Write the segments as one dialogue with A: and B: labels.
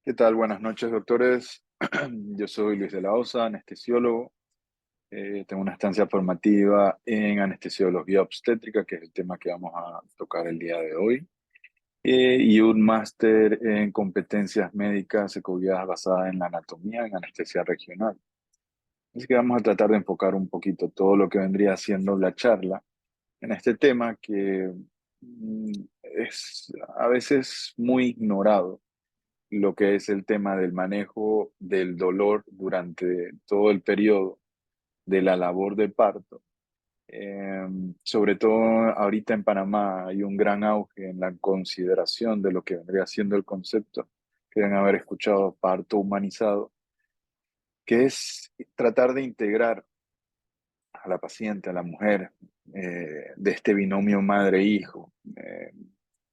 A: ¿Qué tal? Buenas noches, doctores. Yo soy Luis de la Osa, anestesiólogo. Tengo una estancia formativa en anestesiología obstétrica, que es el tema que vamos a tocar el día de hoy, y un máster en competencias médicas ecoguiadas basada en la anatomía en anestesia regional. Así que vamos a tratar de enfocar un poquito todo lo que vendría siendo la charla en este tema que es a veces muy ignorado, lo que es el tema del manejo del dolor durante todo el periodo de la labor de parto. Sobre todo ahorita en Panamá hay un gran auge en la consideración de lo que vendría siendo el concepto que deben haber escuchado, parto humanizado, que es tratar de integrar a la paciente, a la mujer, de este binomio madre-hijo,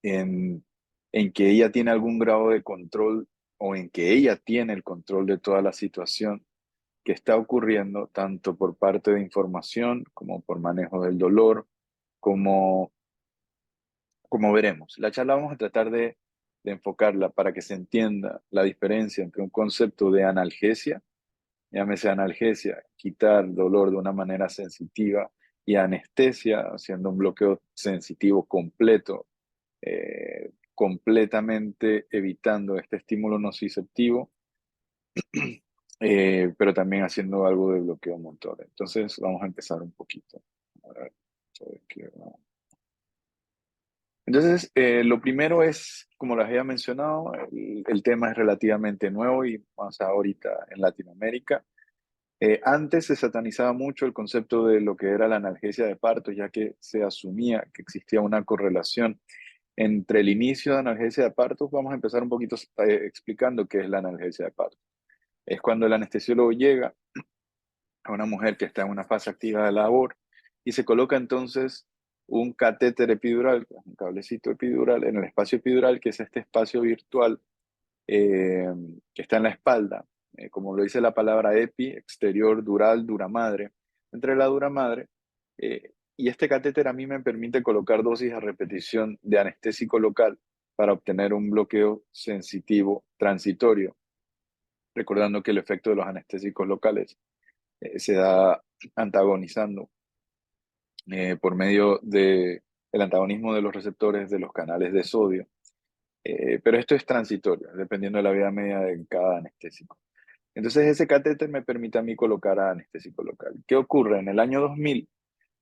A: en, en que ella tiene algún grado de control o en que ella tiene el control de toda la situación que está ocurriendo, tanto por parte de información como por manejo del dolor, como, como veremos. La charla vamos a tratar de enfocarla para que se entienda la diferencia entre un concepto de analgesia, llámese analgesia, quitar dolor de una manera sensitiva, y anestesia, haciendo un bloqueo sensitivo completo, completamente evitando este estímulo nociceptivo, pero también haciendo algo de bloqueo motor. Entonces vamos a empezar un poquito. A ver, sobre qué vamos. Entonces, lo primero es, como les había mencionado, el tema es relativamente nuevo y más ahorita en Latinoamérica. Antes se satanizaba mucho el concepto de lo que era la analgesia de parto, ya que se asumía que existía una correlación entre el inicio de analgesia de parto. Vamos a empezar un poquito explicando qué es la analgesia de parto. Es cuando el anestesiólogo llega a una mujer que está en una fase activa de labor y se coloca entonces un catéter epidural, un cablecito epidural en el espacio epidural, que es este espacio virtual, eh, que está en la espalda, como lo dice la palabra epi, exterior, dural, dura madre, entre la dura madre. Y este catéter a mí me permite colocar dosis a repetición de anestésico local para obtener un bloqueo sensitivo transitorio, recordando que el efecto de los anestésicos locales se da antagonizando por medio de el antagonismo de los receptores de los canales de sodio. Pero esto es transitorio, dependiendo de la vida media de cada anestésico. Entonces, ese catéter me permite a mí colocar a anestésico local. ¿Qué ocurre? En el año 2000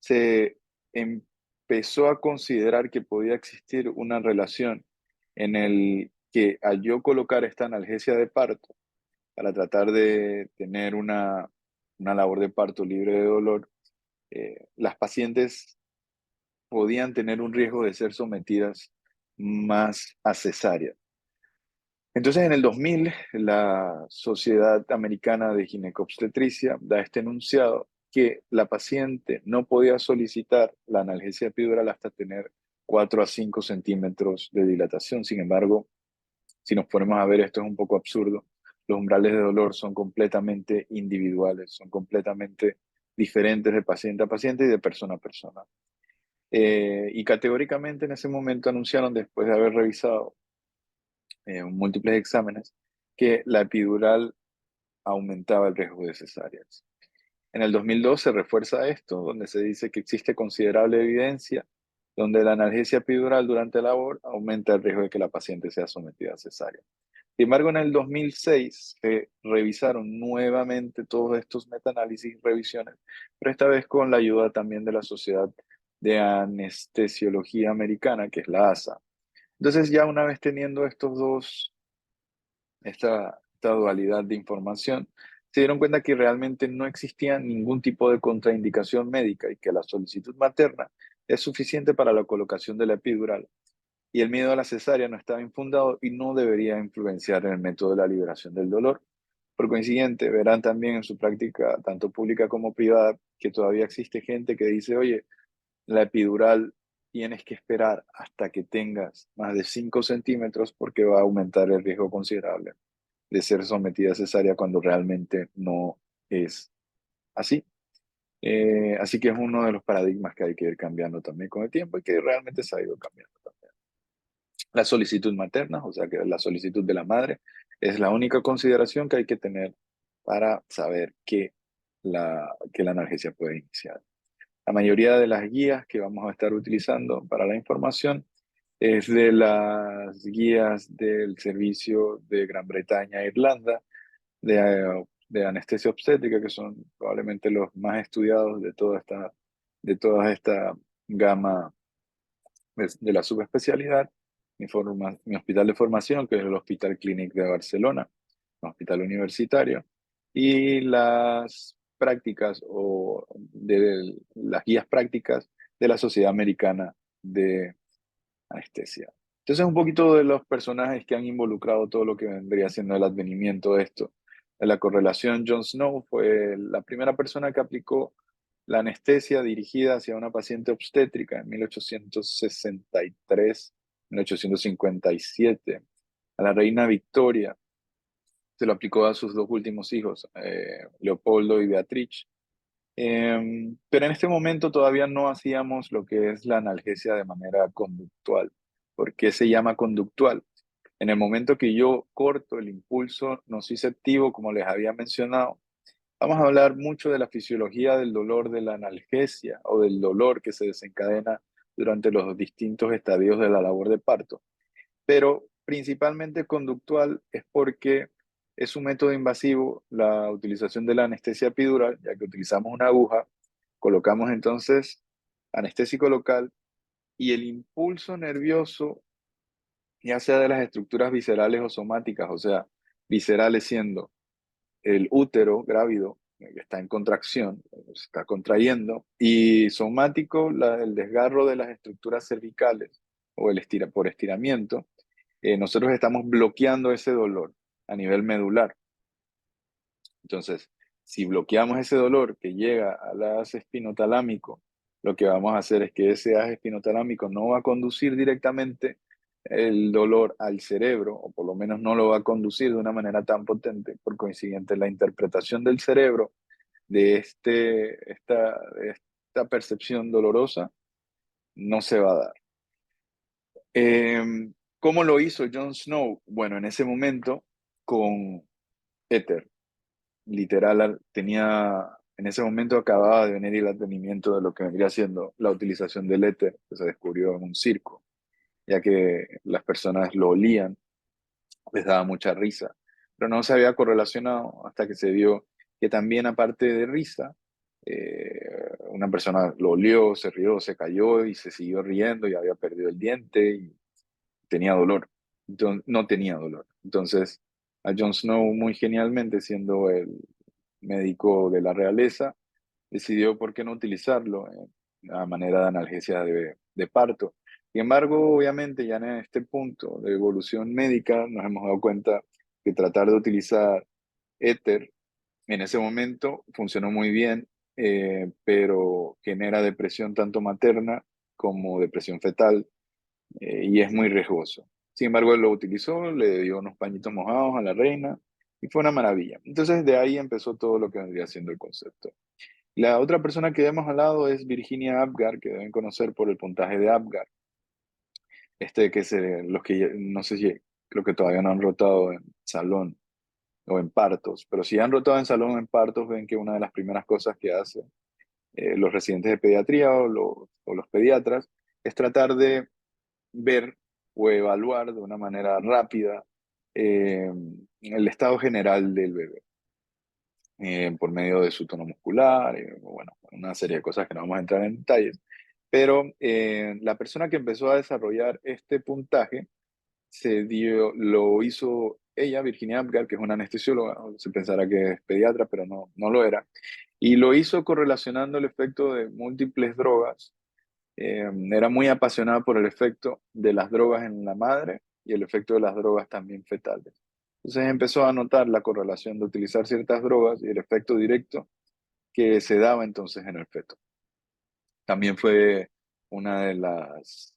A: se empezó a considerar que podía existir una relación en el que al yo colocar esta analgesia de parto, para tratar de tener una labor de parto libre de dolor, las pacientes podían tener un riesgo de ser sometidas más a cesárea. Entonces, en el 2000, la Sociedad Americana de Ginecobstetricia da este enunciado que la paciente no podía solicitar la analgesia epidural hasta tener 4 a 5 centímetros de dilatación. Sin embargo, si nos ponemos a ver, esto es un poco absurdo. Los umbrales de dolor son completamente individuales, son completamente diferentes de paciente a paciente y de persona a persona. Y categóricamente en ese momento anunciaron, después de haber revisado múltiples exámenes, que la epidural aumentaba el riesgo de cesáreas. En el 2002 se refuerza esto, donde se dice que existe considerable evidencia donde la analgesia epidural durante la labor aumenta el riesgo de que la paciente sea sometida a cesárea. Sin embargo, en el 2006 se revisaron nuevamente todos estos metaanálisis y revisiones, pero esta vez con la ayuda también de la Sociedad de Anestesiología Americana, que es la ASA. Entonces, ya una vez teniendo esta dualidad de información, se dieron cuenta que realmente no existía ningún tipo de contraindicación médica y que la solicitud materna es suficiente para la colocación de la epidural, y el miedo a la cesárea no estaba infundado y no debería influenciar en el método de la liberación del dolor. Por consiguiente, verán también en su práctica, tanto pública como privada, que todavía existe gente que dice, oye, la epidural tienes que esperar hasta que tengas más de 5 centímetros porque va a aumentar el riesgo considerable de ser sometida a cesárea, cuando realmente no es así. Así que es uno de los paradigmas que hay que ir cambiando también con el tiempo y que realmente se ha ido cambiando también. La solicitud materna, o sea que la solicitud de la madre, es la única consideración que hay que tener para saber que la analgesia puede iniciar. La mayoría de las guías que vamos a estar utilizando para la información es de las guías del servicio de Gran Bretaña e Irlanda de anestesia obstétrica, que son probablemente los más estudiados de toda esta gama de la subespecialidad. Mi hospital de formación, que es el Hospital Clínic de Barcelona, un hospital universitario, y las prácticas o de las guías prácticas de la Sociedad Americana de Anestesia. Entonces, un poquito de los personajes que han involucrado todo lo que vendría siendo el advenimiento de esto. En la correlación, John Snow fue la primera persona que aplicó la anestesia dirigida hacia una paciente obstétrica en 1863, 1857. A la reina Victoria se lo aplicó a sus dos últimos hijos, Leopoldo y Beatriz. Pero en este momento todavía no hacíamos lo que es la analgesia de manera conductual. ¿Por qué se llama conductual? En el momento que yo corto el impulso nociceptivo, como les había mencionado, vamos a hablar mucho de la fisiología del dolor de la analgesia o del dolor que se desencadena durante los distintos estadios de la labor de parto, pero principalmente conductual es porque es un método invasivo la utilización de la anestesia epidural, ya que utilizamos una aguja, colocamos entonces anestésico local y el impulso nervioso, ya sea de las estructuras viscerales o somáticas, o sea, viscerales siendo el útero grávido, que está en contracción, se está contrayendo, y somático, el desgarro de las estructuras cervicales o por estiramiento, nosotros estamos bloqueando ese dolor a nivel medular. Entonces, si bloqueamos ese dolor que llega al haz espinotalámico, lo que vamos a hacer es que ese haz espinotalámico no va a conducir directamente el dolor al cerebro, o por lo menos no lo va a conducir de una manera tan potente. Por consiguiente, la interpretación del cerebro de esta percepción dolorosa no se va a dar. ¿Cómo lo hizo Jon Snow? Bueno, en ese momento con éter. Literal, en ese momento acababa de venir el advenimiento de lo que vendría siendo la utilización del éter, que se descubrió en un circo, ya que las personas lo olían, les daba mucha risa, pero no se había correlacionado hasta que se vio que también aparte de risa, una persona lo olió, se rió, se cayó y se siguió riendo y había perdido el diente y tenía dolor. Entonces, no tenía dolor. Entonces, a Jon Snow, muy genialmente, siendo el médico de la realeza, decidió por qué no utilizarlo a manera de analgesia de parto. Sin embargo, obviamente, ya en este punto de evolución médica, nos hemos dado cuenta que tratar de utilizar éter en ese momento funcionó muy bien, pero genera depresión tanto materna como depresión fetal, y es muy riesgoso. Sin embargo, él lo utilizó, le dio unos pañitos mojados a la reina y fue una maravilla. Entonces, de ahí empezó todo lo que vendría siendo el concepto. La otra persona que hemos hablado es Virginia Apgar, que deben conocer por el puntaje de Apgar. Los que no sé si creo que todavía no han rotado en salón o en partos, pero si han rotado en salón o en partos, ven que una de las primeras cosas que hacen los residentes de pediatría o los pediatras es tratar de ver o evaluar de una manera rápida eh, el estado general del bebé por medio de su tono muscular, bueno, una serie de cosas que no vamos a entrar en detalles. Pero la persona que empezó a desarrollar este puntaje lo hizo ella, Virginia Apgar, que es una anestesióloga, se pensará que es pediatra, pero no, no lo era, y lo hizo correlacionando el efecto de múltiples drogas. Era muy apasionada por el efecto de las drogas en la madre y el efecto de las drogas también fetales. Entonces empezó a notar la correlación de utilizar ciertas drogas y el efecto directo que se daba entonces en el feto. También fue una de las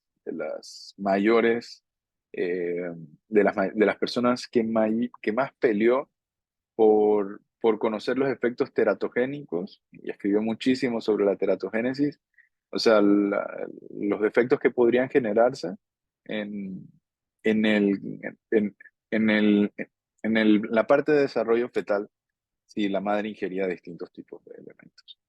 A: mayores, de las personas que más peleó por conocer los efectos teratogénicos y escribió muchísimo sobre la teratogénesis, o sea, los efectos que podrían generarse en, en en, en la parte de desarrollo fetal si la madre ingería distintos tipos de elementos.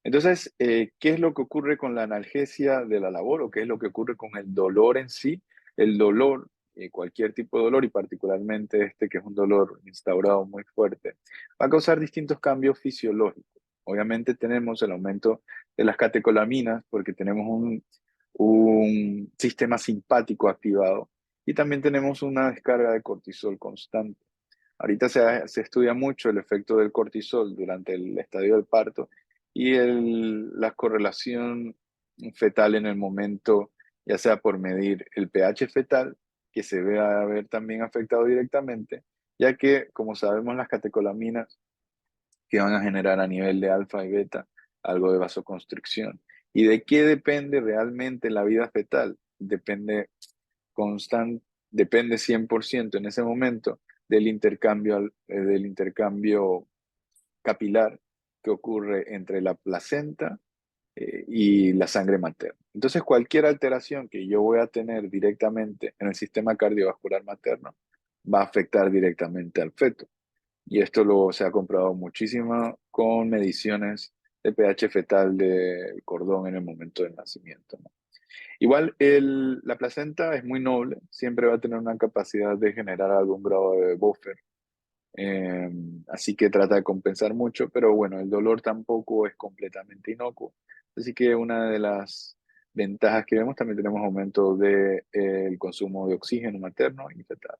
A: Entonces, ¿qué es lo que ocurre con la analgesia de la labor o qué es lo que ocurre con el dolor en sí? El dolor, cualquier tipo de dolor y particularmente este que es un dolor instaurado muy fuerte, va a causar distintos cambios fisiológicos. Obviamente tenemos el aumento de las catecolaminas porque tenemos un sistema simpático activado y también tenemos una descarga de cortisol constante. Ahorita se estudia mucho el efecto del cortisol durante el estadio del parto y la correlación fetal en el momento, ya sea por medir el pH fetal, que se vea haber también afectado directamente, ya que, como sabemos, las catecolaminas que van a generar a nivel de alfa y beta algo de vasoconstricción. ¿Y de qué depende realmente la vida fetal? Constante, depende 100% en ese momento del intercambio capilar que ocurre entre la placenta y la sangre materna. Entonces, cualquier alteración que yo voy a tener directamente en el sistema cardiovascular materno va a afectar directamente al feto. Y esto se ha comprobado muchísimo con mediciones de pH fetal del cordón en el momento del nacimiento, ¿no? Igual la placenta es muy noble, siempre va a tener una capacidad de generar algún grado de buffer, eh, así que trata de compensar mucho, pero bueno, el dolor tampoco es completamente inocuo. Así que una de las ventajas que vemos, también tenemos aumento del consumo de oxígeno materno y fetal.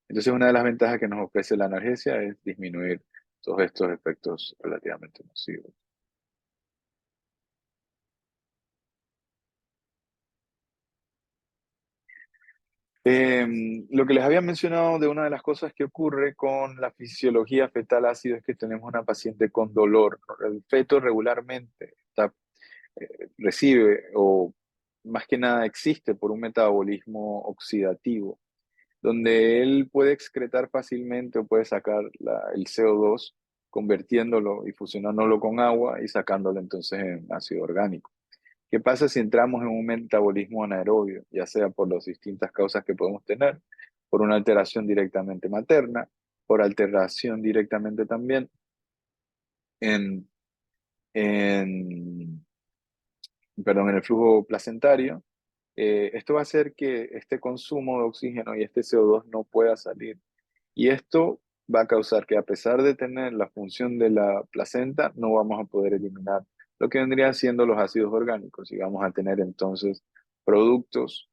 A: Entonces una de las ventajas que nos ofrece la analgesia es disminuir todos estos efectos relativamente nocivos. Lo que les había mencionado de una de las cosas que ocurre con la fisiología fetal ácido es que tenemos una paciente con dolor. El feto regularmente recibe o más que nada existe por un metabolismo oxidativo, donde él puede excretar fácilmente o puede sacar el CO2 convirtiéndolo y fusionándolo con agua y sacándolo entonces en ácido orgánico. ¿Qué pasa si entramos en un metabolismo anaerobio, ya sea por las distintas causas que podemos tener, por una alteración directamente materna, por alteración directamente también en, en, perdón, en el flujo placentario? Esto va a hacer que este consumo de oxígeno y este CO2 no pueda salir. Y esto va a causar que a pesar de tener la función de la placenta, no vamos a poder eliminar lo que vendrían siendo los ácidos orgánicos y vamos a tener entonces productos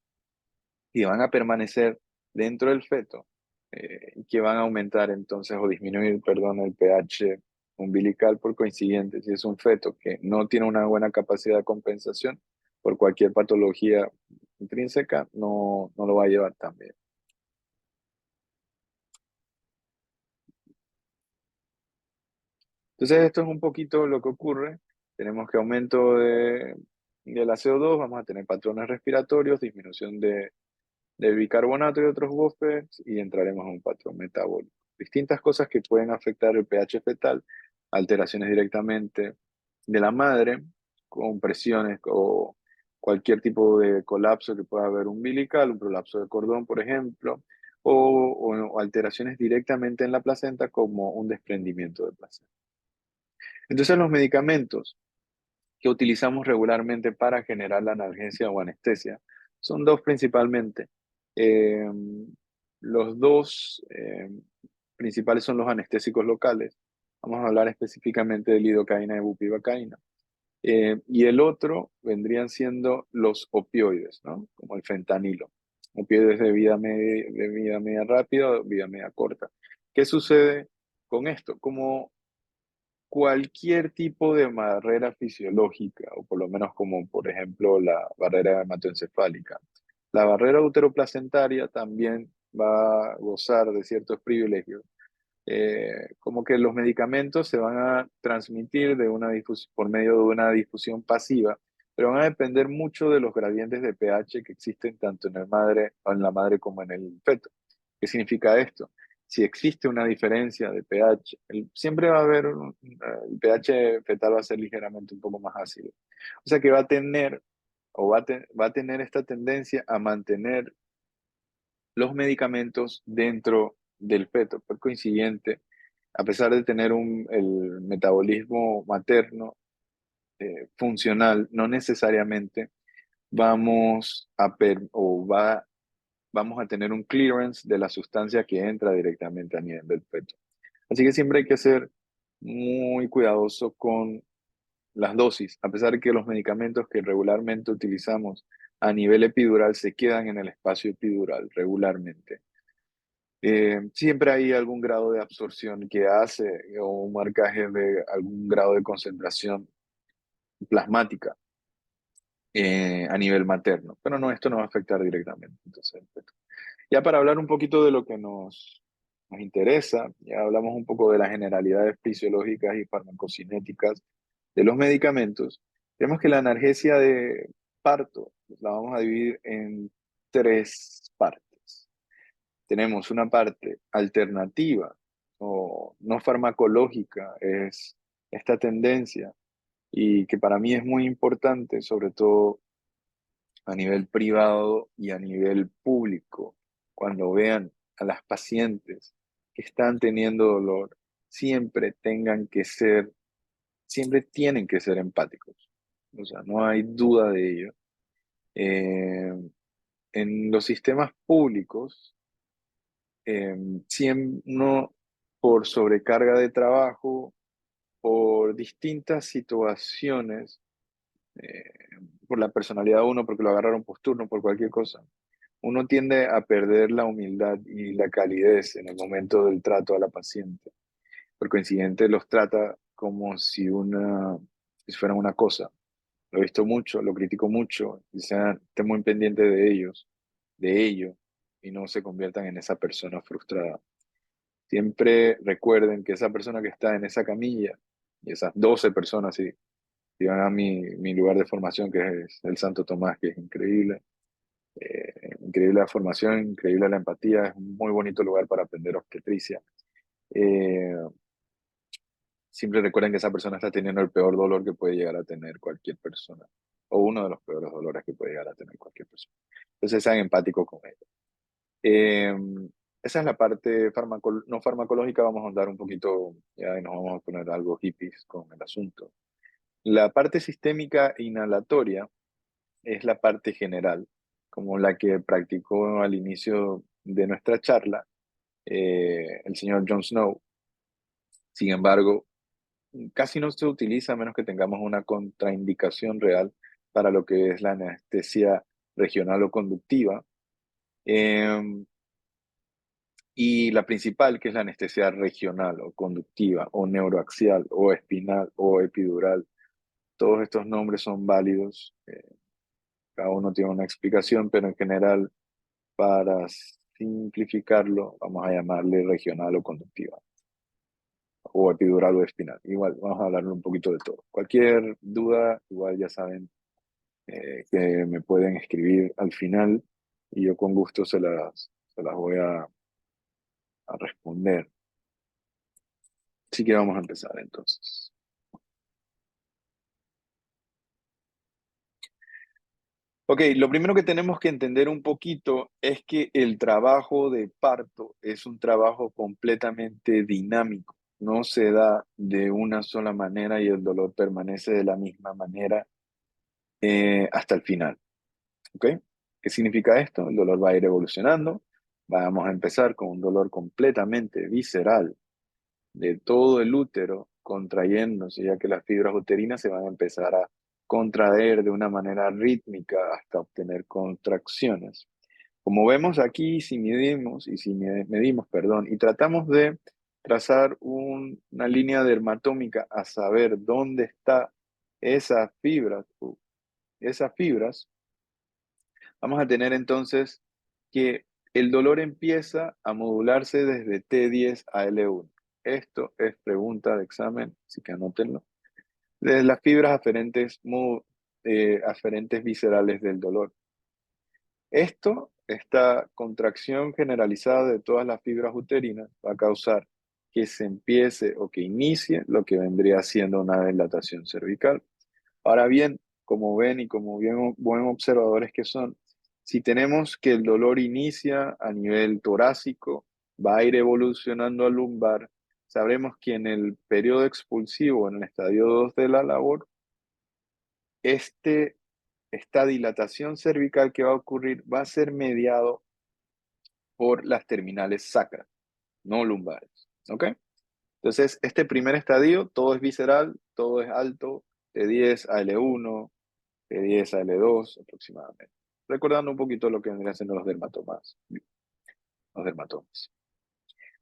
A: y van a permanecer dentro del feto y que van a aumentar entonces o disminuir, perdón, el pH umbilical por coincidente. Si es un feto que no tiene una buena capacidad de compensación por cualquier patología intrínseca, no lo va a llevar tan bien. Entonces esto es un poquito lo que ocurre. Tenemos que aumento de la CO2, vamos a tener patrones respiratorios, disminución de bicarbonato y otros buffers y entraremos en un patrón metabólico. Distintas cosas que pueden afectar el pH fetal, alteraciones directamente de la madre, con presiones o cualquier tipo de colapso que pueda haber umbilical, un prolapso de cordón, por ejemplo, o alteraciones directamente en la placenta como un desprendimiento de placenta. Entonces los medicamentos que utilizamos regularmente para generar la analgesia o anestesia son dos principalmente. Eh, los dos principales son los anestésicos locales. Vamos a hablar específicamente de lidocaína y bupivacaína. Y el otro vendrían siendo los opioides, ¿no? Como el fentanilo. Opioides de vida media rápida o vida media corta. ¿Qué sucede con esto? Como cualquier tipo de barrera fisiológica, o por lo menos como por ejemplo la barrera hematoencefálica. La barrera uteroplacentaria también va a gozar de ciertos privilegios, como que los medicamentos se van a transmitir por medio de una difusión pasiva, pero van a depender mucho de los gradientes de pH que existen tanto en la madre como en el feto. ¿Qué significa esto? Si existe una diferencia de pH, siempre va a haber el pH fetal va a ser ligeramente un poco más ácido. O sea que va a tener va a tener esta tendencia a mantener los medicamentos dentro del feto. Por consiguiente, a pesar de tener el metabolismo materno funcional, no necesariamente vamos a, vamos a tener un clearance de la sustancia que entra directamente a nivel del feto. Así que siempre hay que ser muy cuidadoso con las dosis, a pesar de que los medicamentos que regularmente utilizamos a nivel epidural se quedan en el espacio epidural regularmente. Siempre hay algún grado de absorción que hace o un marcaje de algún grado de concentración plasmática a nivel materno, pero no, esto no va a afectar directamente. Entonces, ya para hablar un poquito de lo que nos interesa, ya hablamos un poco de las generalidades fisiológicas y farmacocinéticas de los medicamentos. Vemos que la analgesia de parto la vamos a dividir en tres partes. Tenemos una parte alternativa o no farmacológica, es esta tendencia y que para mí es muy importante, sobre todo a nivel privado y a nivel público, cuando vean a las pacientes que están teniendo dolor, siempre tienen que ser empáticos. O sea, no hay duda de ello. Eh, en los sistemas públicos, siempre uno, por sobrecarga de trabajo, por distintas situaciones, eh, por la personalidad de uno, porque lo agarraron por turno, por cualquier cosa, uno tiende a perder la humildad y la calidez en el momento del trato a la paciente. Por coincidente, los trata como si fueran una cosa. Lo he visto mucho, lo critico mucho, y sean, estén muy pendientes de ellos, de ello, y no se conviertan en esa persona frustrada. Siempre recuerden que esa persona que está en esa camilla, y esas 12 personas, si van a mi lugar de formación, que es el Santo Tomás, que es increíble, increíble la formación, increíble la empatía, es un muy bonito lugar para aprender obstetricia. Eh, Siempre recuerden que esa persona está teniendo el peor dolor que puede llegar a tener cualquier persona, o uno de los peores dolores que puede llegar a tener cualquier persona. Entonces sean empáticos con ellos. Eh, Esa es la parte no farmacológica, vamos a andar un poquito, ya y nos vamos a poner algo hippies con el asunto. La parte sistémica e inhalatoria es la parte general, como la que practicó al inicio de nuestra charla el señor Jon Snow. Sin embargo, casi no se utiliza a menos que tengamos una contraindicación real para lo que es la anestesia regional o conductiva. Eh, y la principal, que es la anestesia regional o conductiva o neuroaxial o espinal o epidural. Todos estos nombres son válidos. Cada uno tiene una explicación, pero en general, para simplificarlo, vamos a llamarle regional o conductiva o epidural o espinal. Igual, vamos a hablar un poquito de todo. Cualquier duda, igual ya saben que me pueden escribir al final y yo con gusto se las voy a responder. Así que vamos a empezar entonces. Ok, lo primero que tenemos que entender un poquito es que el trabajo de parto es un trabajo completamente dinámico. No se da de una sola manera y el dolor permanece de la misma manera hasta el final. ¿Ok? ¿Qué significa esto? El dolor va a ir evolucionando. Vamos a empezar con un dolor completamente visceral de todo el útero contrayéndose, ya que las fibras uterinas se van a empezar a contraer de una manera rítmica hasta obtener contracciones. Como vemos aquí, si medimos, perdón, y tratamos de trazar una línea dermatómica a saber dónde está esas fibras, vamos a tener entonces que el dolor empieza a modularse desde T10 a L1. Esto es pregunta de examen, así que anótenlo. Desde las fibras aferentes viscerales del dolor. Esta contracción generalizada de todas las fibras uterinas va a causar que se empiece o que inicie lo que vendría siendo una dilatación cervical. Ahora bien, como ven y como bien buen observadores que son, Si tenemos que el dolor inicia a nivel torácico, va a ir evolucionando al lumbar, sabremos que en el periodo expulsivo, en el estadio 2 de la labor, este, esta dilatación cervical que va a ocurrir va a ser mediado por las terminales sacras, no lumbares. ¿Ok? Entonces, este primer estadio, todo es visceral, todo es alto, T10 a L1, T10 a L2 aproximadamente. Recordando un poquito lo que vendrían siendo los dermatomas.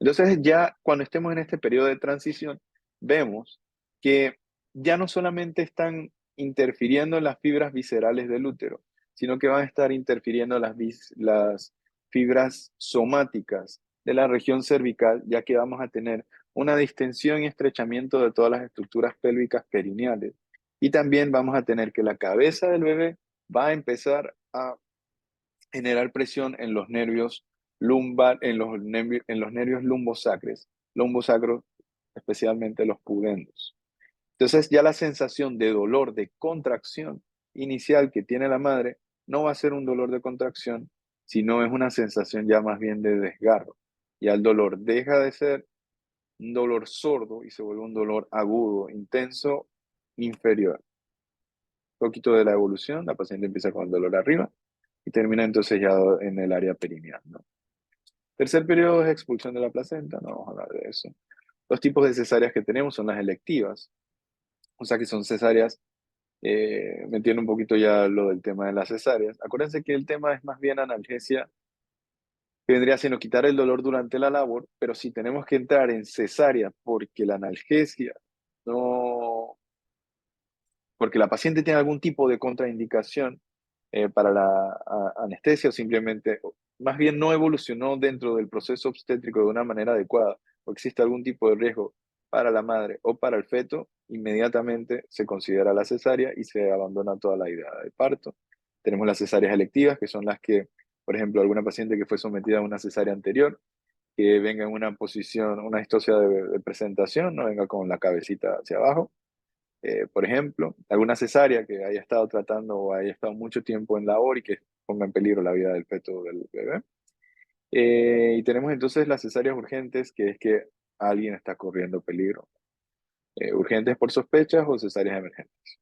A: Entonces, ya cuando estemos en este periodo de transición, vemos que ya no solamente están interfiriendo las fibras viscerales del útero, sino que van a estar interfiriendo las fibras somáticas de la región cervical, ya que vamos a tener una distensión y estrechamiento de todas las estructuras pélvicas perineales. Y también vamos a tener que la cabeza del bebé va a empezar a generar presión en los nervios lumbar, en los nervios lumbosacros, especialmente los pudendos. Entonces ya la sensación de dolor, de contracción inicial que tiene la madre, no va a ser un dolor de contracción, sino es una sensación ya más bien de desgarro. Ya el dolor deja de ser un dolor sordo y se vuelve un dolor agudo, intenso, inferior. Un poquito de la evolución, la paciente empieza con el dolor arriba y termina entonces ya en el área perineal, ¿no? Tercer periodo es expulsión de la placenta, no vamos a hablar de eso. Los tipos de cesáreas que tenemos son las electivas, o sea que son cesáreas, me entiendo un poquito ya lo del tema de las cesáreas. Acuérdense que el tema es más bien analgesia, que vendría siendo quitar el dolor durante la labor, pero si tenemos que entrar en cesárea porque la analgesia no, porque la paciente tiene algún tipo de contraindicación para la anestesia o simplemente, más bien no evolucionó dentro del proceso obstétrico de una manera adecuada o existe algún tipo de riesgo para la madre o para el feto, inmediatamente se considera la cesárea y se abandona toda la idea de parto. Tenemos las cesáreas electivas, que son las que, por ejemplo, alguna paciente que fue sometida a una cesárea anterior, que venga en una posición, una distosia de presentación, no venga con la cabecita hacia abajo, por ejemplo, alguna cesárea que haya estado tratando o haya estado mucho tiempo en labor y que ponga en peligro la vida del feto o del bebé. Y tenemos entonces las cesáreas urgentes, que es que alguien está corriendo peligro. Urgentes por sospechas o cesáreas emergentes.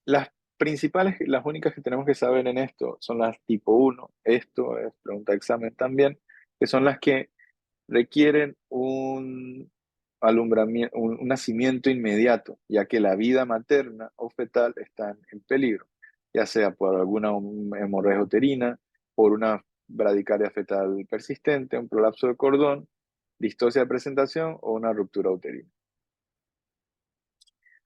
A: Las principales, las únicas que tenemos que saber en esto son las tipo 1. Esto es pregunta de examen también, que son las que requieren un alumbramiento, un nacimiento inmediato, ya que la vida materna o fetal está en peligro, ya sea por alguna hemorragia uterina, por una bradicardia fetal persistente, un prolapso de cordón, distosia de presentación o una ruptura uterina.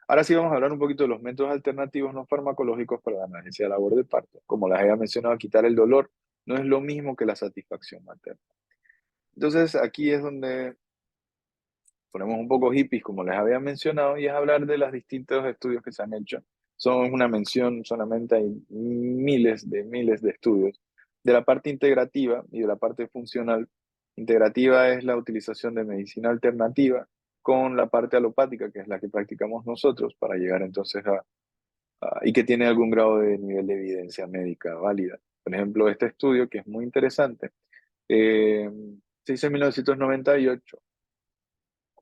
A: Ahora sí vamos a hablar un poquito de los métodos alternativos no farmacológicos para la analgesia de labor de parto. Como les había mencionado, quitar el dolor no es lo mismo que la satisfacción materna. Entonces aquí es donde ponemos un poco hippies, como les había mencionado, y es hablar de los distintos estudios que se han hecho. Son una mención, solamente hay miles de estudios. De la parte integrativa y de la parte funcional. Integrativa es la utilización de medicina alternativa con la parte alopática, que es la que practicamos nosotros, para llegar entonces y que tiene algún grado de nivel de evidencia médica válida. Por ejemplo, este estudio, que es muy interesante, eh, se hizo en 1998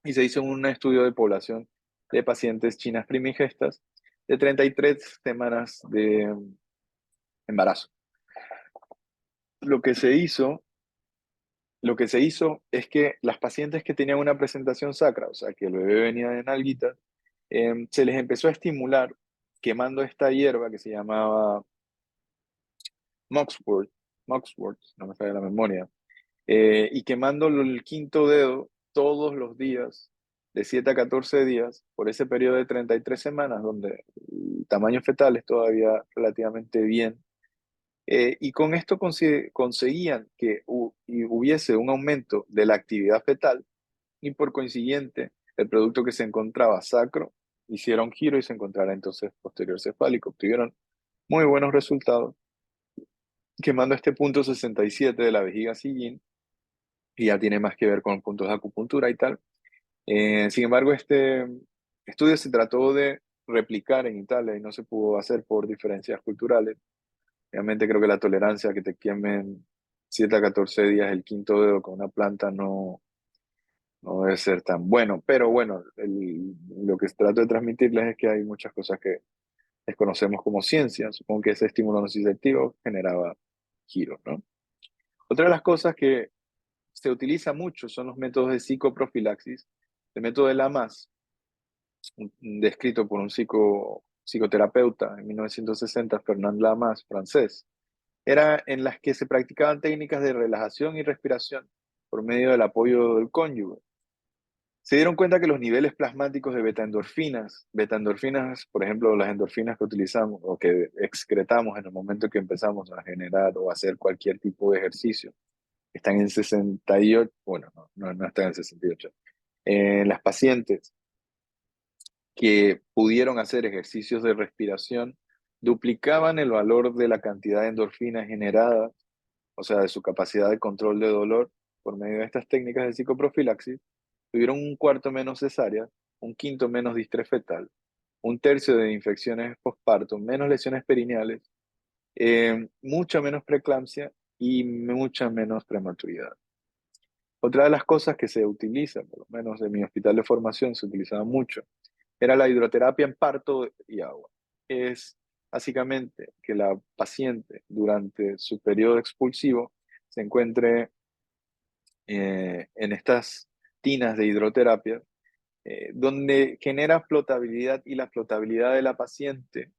A: y se hizo un estudio de población de pacientes chinas primigestas de 33 semanas de embarazo. Lo que se hizo, lo que se hizo es que las pacientes que tenían una presentación sacra, o sea, que el bebé venía de nalguitas, se les empezó a estimular quemando esta hierba que se llamaba Moxworth, Moxworth, no me falla la memoria, y quemando el quinto dedo todos los días, de 7 a 14 días, por ese periodo de 33 semanas, donde el tamaño fetal es todavía relativamente bien. Y con esto conseguían que y hubiese un aumento de la actividad fetal y por consiguiente el producto que se encontraba sacro hiciera un giro y se encontrara entonces posterior cefálico. Obtuvieron muy buenos resultados quemando este punto 67 de la vejiga sillín, y ya tiene más que ver con puntos de acupuntura y tal. Sin embargo, este estudio se trató de replicar en Italia y no se pudo hacer por diferencias culturales. Obviamente creo que la tolerancia a que te quemen 7 a 14 días el quinto dedo con una planta no debe ser tan bueno. Pero bueno, lo que trato de transmitirles es que hay muchas cosas que desconocemos como ciencia. Supongo que ese estímulo nociceptivo generaba giros, ¿no? Otra de las cosas que se utiliza mucho son los métodos de psicoprofilaxis. El método de Lamas, descrito por un psicoterapeuta en 1960, Fernand Lamas, francés, era en las que se practicaban técnicas de relajación y respiración por medio del apoyo del cónyuge. Se dieron cuenta que los niveles plasmáticos de betaendorfinas, por ejemplo, las endorfinas que utilizamos o que excretamos en el momento que empezamos a generar o hacer cualquier tipo de ejercicio, están en 68, bueno, no están en 68. Las pacientes que pudieron hacer ejercicios de respiración duplicaban el valor de la cantidad de endorfinas generadas, o sea, de su capacidad de control de dolor por medio de estas técnicas de psicoprofilaxis. Tuvieron un cuarto menos cesárea, un quinto menos distrés fetal, un tercio de infecciones postparto, menos lesiones perineales, mucha menos preeclampsia y mucha menos prematuridad. Otra de las cosas que se utiliza, por lo menos en mi hospital de formación se utilizaba mucho, era la hidroterapia en parto y agua. Es básicamente que la paciente durante su periodo expulsivo se encuentre en estas tinas de hidroterapia, donde genera flotabilidad y la flotabilidad de la paciente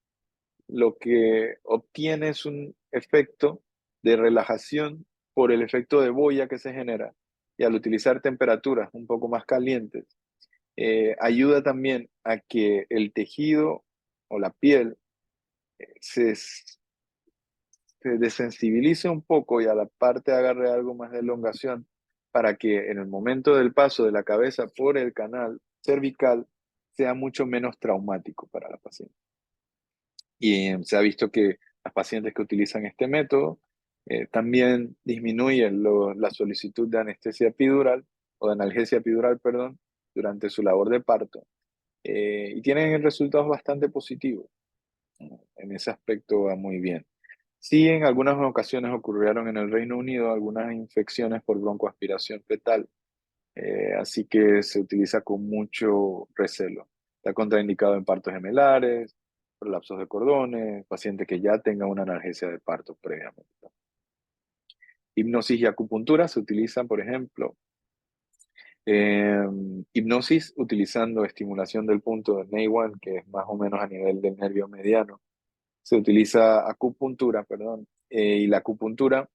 A: lo que obtiene es un efecto de relajación por el efecto de boya que se genera. Y al utilizar temperaturas un poco más calientes, ayuda también a que el tejido o la piel se desensibilice un poco y a la parte agarre algo más de elongación para que en el momento del paso de la cabeza por el canal cervical sea mucho menos traumático para la paciente. Y se ha visto que las pacientes que utilizan este método también disminuyen la solicitud de anestesia epidural o de analgesia epidural, perdón, durante su labor de parto. Y tienen resultados bastante positivos. En ese aspecto va muy bien. Sí, en algunas ocasiones ocurrieron en el Reino Unido algunas infecciones por broncoaspiración fetal, así que se utiliza con mucho recelo. Está contraindicado en partos gemelares, prolapsos de cordones, paciente que ya tenga una analgesia de parto previamente. Hipnosis y acupuntura se utilizan, por ejemplo, eh, hipnosis utilizando estimulación del punto de Ney1, que es más o menos a nivel del nervio mediano. Se utiliza acupuntura, perdón, y la acupuntura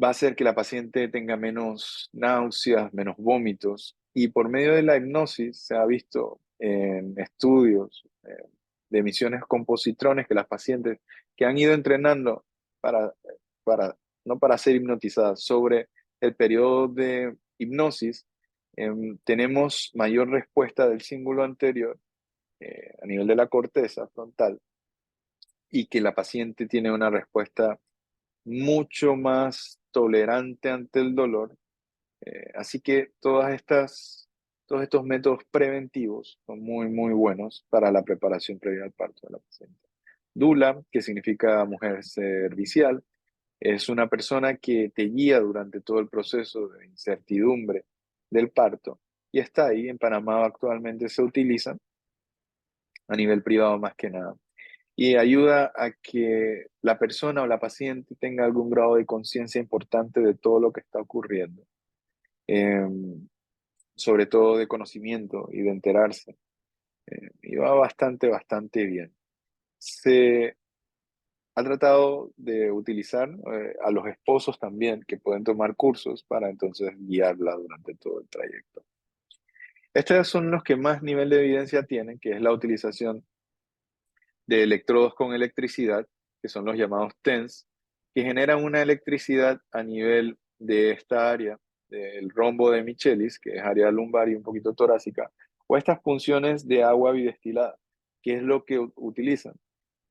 A: va a hacer que la paciente tenga menos náuseas, menos vómitos. Y por medio de la hipnosis se ha visto en estudios de emisiones con positrones que las pacientes que han ido entrenando para, para, no para ser hipnotizadas, sobre el periodo de hipnosis, tenemos mayor respuesta del cíngulo anterior a nivel de la corteza frontal y que la paciente tiene una respuesta mucho más tolerante ante el dolor. Así que todos estos métodos preventivos son muy, muy buenos para la preparación previa al parto de la paciente. Dula, que significa mujer servicial, es una persona que te guía durante todo el proceso de incertidumbre del parto y está ahí. En Panamá actualmente se utiliza a nivel privado más que nada y ayuda a que la persona o la paciente tenga algún grado de conciencia importante de todo lo que está ocurriendo, eh, sobre todo de conocimiento y de enterarse. Y va bastante, bastante bien. Se ha tratado de utilizar a los esposos también, que pueden tomar cursos para entonces guiarla durante todo el trayecto. Estos son los que más nivel de evidencia tienen, que es la utilización de electrodos con electricidad, que son los llamados TENS, que generan una electricidad a nivel de esta área, del rombo de Michelis, que es área lumbar y un poquito torácica, o estas funciones de agua bidestilada, que es lo que utilizan.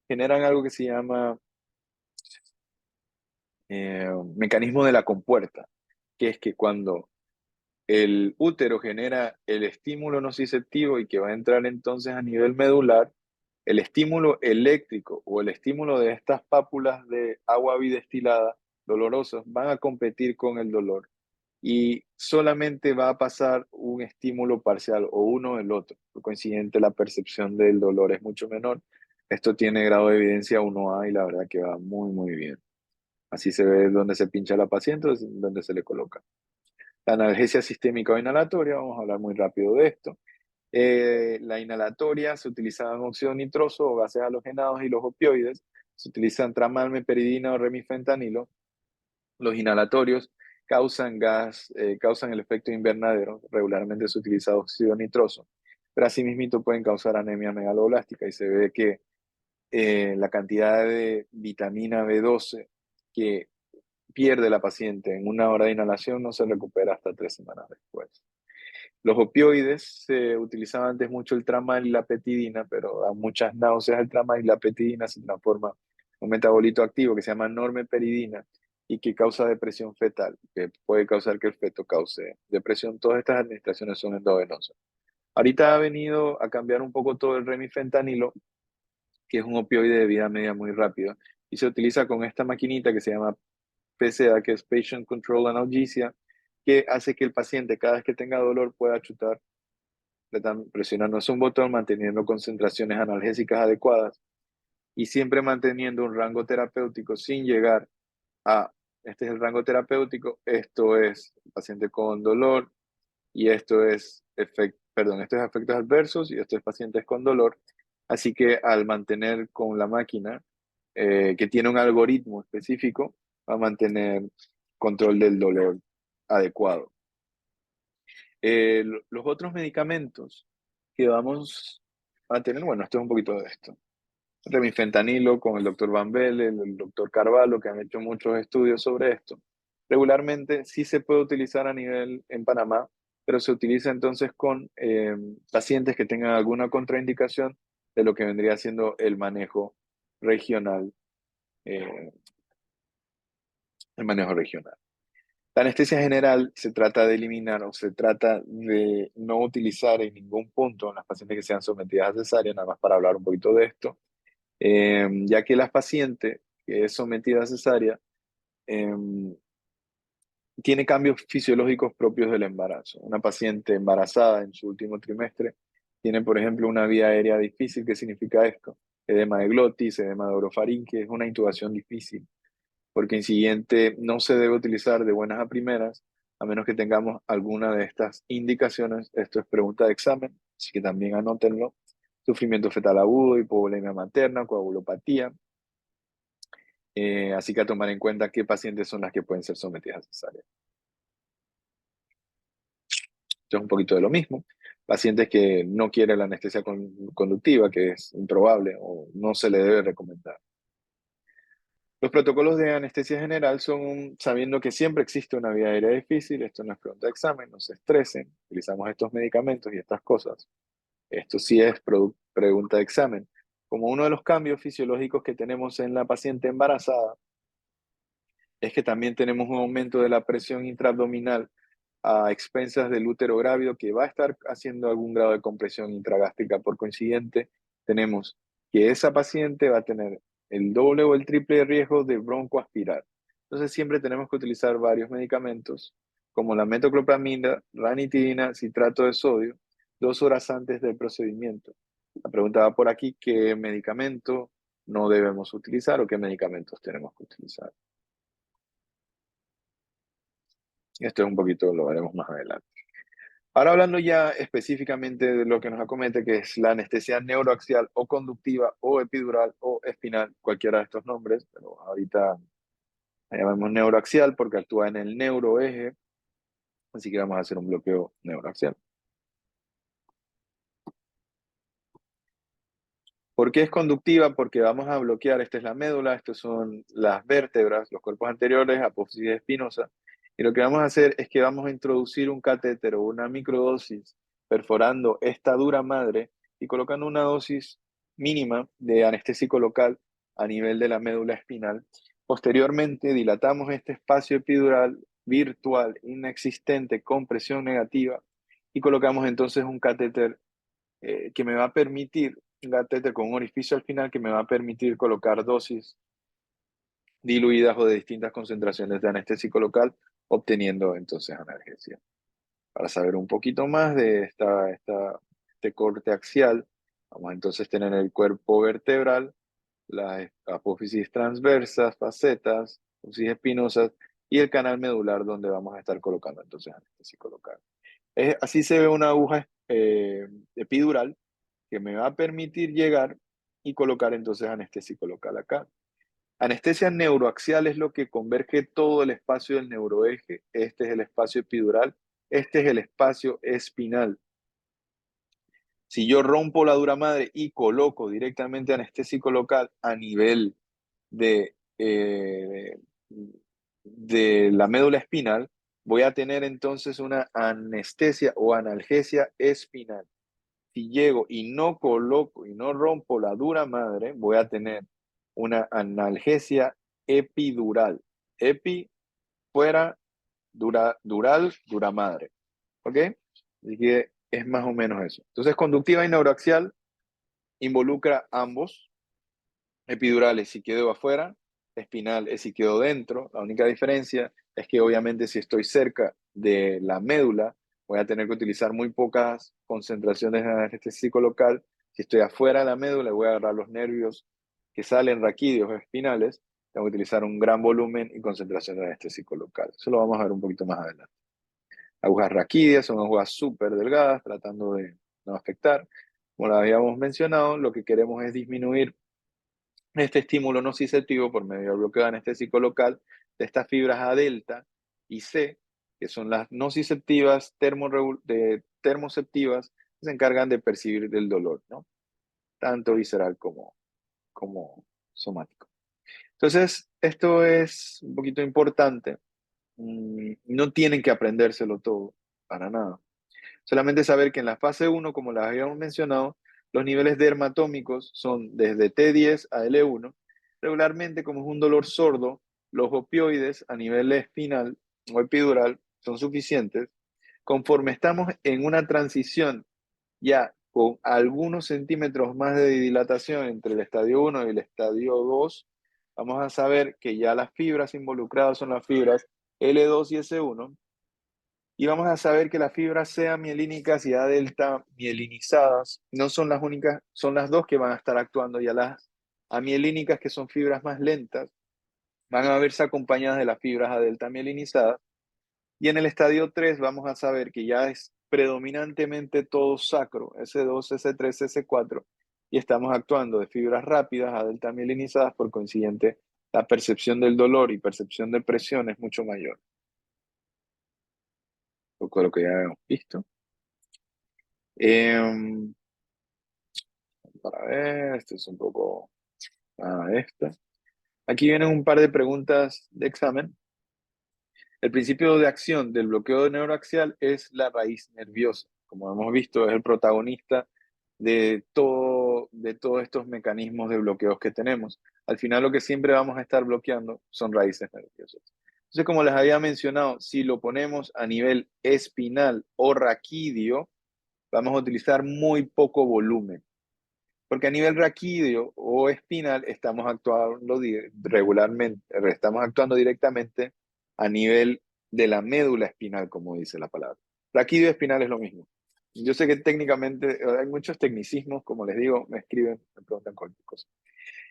A: Generan algo que se llama mecanismo de la compuerta, que es que cuando el útero genera el estímulo nociceptivo y que va a entrar entonces a nivel medular, el estímulo eléctrico o el estímulo de estas pápulas de agua bidestilada dolorosas van a competir con el dolor y solamente va a pasar un estímulo parcial o uno o el otro. Por coincidente, la percepción del dolor es mucho menor. Esto tiene grado de evidencia 1A y la verdad que va muy, muy bien. Así se ve donde se pincha a la paciente, donde se le coloca. La analgesia sistémica o inhalatoria, vamos a hablar muy rápido de esto. La inhalatoria se utilizaban óxido nitroso o gases halogenados y los opioides. Se utilizan tramal, meperidina o remifentanilo. Los inhalatorios causan el efecto invernadero. Regularmente se utiliza óxido nitroso, pero asimismo pueden causar anemia megaloblástica y se ve que la cantidad de vitamina B12 que pierde la paciente en una hora de inhalación no se recupera hasta 3 semanas después. Los opioides se utilizaban antes mucho el tramal y la petidina, pero da muchas náuseas el tramal y la petidina se transforma en un metabolito activo que se llama normeperidina y que causa depresión fetal, que puede causar que el feto cause depresión. Todas estas administraciones son endovenosas. Ahorita ha venido a cambiar un poco todo el remifentanilo, que es un opioide de vida media muy rápido, y se utiliza con esta maquinita que se llama PCA, que es Patient Control Analgesia, que hace que el paciente cada vez que tenga dolor pueda chutar, le están presionando un botón, manteniendo concentraciones analgésicas adecuadas y siempre manteniendo un rango terapéutico sin llegar a, este es el rango terapéutico, esto es paciente con dolor y esto es, esto es efectos adversos y esto es pacientes con dolor. Así que al mantener con la máquina, que tiene un algoritmo específico, va a mantener control del dolor adecuado. Los otros medicamentos que vamos a tener, bueno, esto es un poquito de esto. Remifentanilo con el doctor Van Velde, el doctor Carvalho, que han hecho muchos estudios sobre esto. Regularmente sí se puede utilizar a nivel en Panamá, pero se utiliza entonces con pacientes que tengan alguna contraindicación de lo que vendría siendo el manejo regional, eh, el manejo regional. La anestesia general se trata de eliminar o se trata de no utilizar en ningún punto en las pacientes que sean sometidas a cesárea, nada más para hablar un poquito de esto, ya que las pacientes que es sometida a cesárea eh, tiene cambios fisiológicos propios del embarazo. Una paciente embarazada en su último trimestre tiene, por ejemplo, una vía aérea difícil. ¿Qué significa esto? Edema de glotis, edema de orofaringe, es una intubación difícil porque en siguiente no se debe utilizar de buenas a primeras, a menos que tengamos alguna de estas indicaciones. Esto es pregunta de examen, así que también anótenlo. Sufrimiento fetal agudo, hipovolemia materna, coagulopatía. Así que a tomar en cuenta qué pacientes son las que pueden ser sometidas a cesárea. Esto es un poquito de lo mismo. Pacientes que no quieren la anestesia conductiva, que es improbable o no se le debe recomendar. Los protocolos de anestesia general son sabiendo que siempre existe una vía aérea difícil, esto no es pregunta de examen, no se estresen, utilizamos estos medicamentos y estas cosas. Esto sí es pregunta de examen. Como uno de los cambios fisiológicos que tenemos en la paciente embarazada es que también tenemos un aumento de la presión intraabdominal a expensas del útero grávido que va a estar haciendo algún grado de compresión intragástrica. Por coincidente, tenemos que esa paciente va a tener el doble o el triple de riesgo de broncoaspirar. Entonces siempre tenemos que utilizar varios medicamentos como la metoclopramida, ranitidina, citrato de sodio, 2 horas antes del procedimiento. La pregunta va por aquí, ¿qué medicamento no debemos utilizar o qué medicamentos tenemos que utilizar? Esto es un poquito, lo veremos más adelante. Ahora hablando ya específicamente de lo que nos acomete, que es la anestesia neuroaxial o conductiva o epidural o espinal, cualquiera de estos nombres, pero ahorita la llamamos neuroaxial porque actúa en el neuroeje, así que vamos a hacer un bloqueo neuroaxial. ¿Por qué es conductiva? Porque vamos a bloquear, esta es la médula, estos son las vértebras, los cuerpos anteriores, apófisis espinosa, y lo que vamos a hacer es que vamos a introducir un catéter o una microdosis perforando esta dura madre y colocando una dosis mínima de anestésico local a nivel de la médula espinal. Posteriormente dilatamos este espacio epidural virtual, inexistente, con presión negativa, y colocamos entonces un catéter que me va a permitir catéter con un orificio al final que me va a permitir colocar dosis diluidas o de distintas concentraciones de anestésico local, obteniendo entonces analgesia. Para saber un poquito más de este corte axial, vamos a entonces tener el cuerpo vertebral, las apófisis transversas, facetas, apófisis espinosas y el canal medular donde vamos a estar colocando entonces anestésico local. Así se ve una aguja epidural que me va a permitir llegar y colocar entonces anestésico local acá. Anestesia neuroaxial es lo que converge todo el espacio del neuroeje. Este es el espacio epidural. Este es el espacio espinal. Si yo rompo la dura madre y coloco directamente anestésico local a nivel de la médula espinal, voy a tener entonces una anestesia o analgesia espinal. Si llego y no coloco y no rompo la dura madre, voy a tener una analgesia epidural. Epi, fuera, dural, dura madre. ¿Ok? Así que es más o menos eso. Entonces, conductiva y neuroaxial involucra ambos. Epidural es si quedo afuera, espinal es si quedo dentro. La única diferencia es que obviamente si estoy cerca de la médula, voy a tener que utilizar muy pocas concentraciones de anestésico local. Si estoy afuera de la médula, voy a agarrar los nervios que salen raquídeos o espinales, tengo que utilizar un gran volumen y concentración de anestésico local. Eso lo vamos a ver un poquito más adelante. Agujas raquídeas son agujas súper delgadas, tratando de no afectar. Como lo habíamos mencionado, lo que queremos es disminuir este estímulo nociceptivo por medio del bloqueo anestésico local de estas fibras A delta y C, que son las nociceptivas termoceptivas, que se encargan de percibir del dolor, ¿no? Tanto visceral como somático. Entonces, esto es un poquito importante. No tienen que aprendérselo todo, para nada. Solamente saber que en la fase 1, como las habíamos mencionado, los niveles dermatómicos son desde T10 a L1. Regularmente, como es un dolor sordo, los opioides a nivel espinal o epidural son suficientes. Conforme estamos en una transición ya con algunos centímetros más de dilatación entre el estadio 1 y el estadio 2, vamos a saber que ya las fibras involucradas son las fibras L2 y S1, y vamos a saber que las fibras sea mielínicas y A delta mielinizadas no son las únicas, son las dos que van a estar actuando. Ya las amielínicas, que son fibras más lentas, van a verse acompañadas de las fibras A delta mielinizadas. Y en el estadio 3 vamos a saber que ya es predominantemente todo sacro, S2, S3, S4, y estamos actuando de fibras rápidas A delta mielinizadas. Por consiguiente, la percepción del dolor y percepción de presión es mucho mayor. Un poco lo que ya hemos visto. Em, para ver, esto es un poco esta. Aquí vienen un par de preguntas de examen. El principio de acción del bloqueo neuroaxial es la raíz nerviosa. Como hemos visto, es el protagonista de todos estos mecanismos de bloqueos que tenemos. Al final, lo que siempre vamos a estar bloqueando son raíces nerviosas. Entonces, como les había mencionado, si lo ponemos a nivel espinal o raquídeo, vamos a utilizar muy poco volumen. Porque a nivel raquídeo o espinal estamos actuando regularmente, estamos actuando directamente a nivel de la médula espinal, como dice la palabra. Raquídeo espinal es lo mismo. Yo sé que técnicamente hay muchos tecnicismos, como les digo, me escriben, me preguntan cualquier cosa.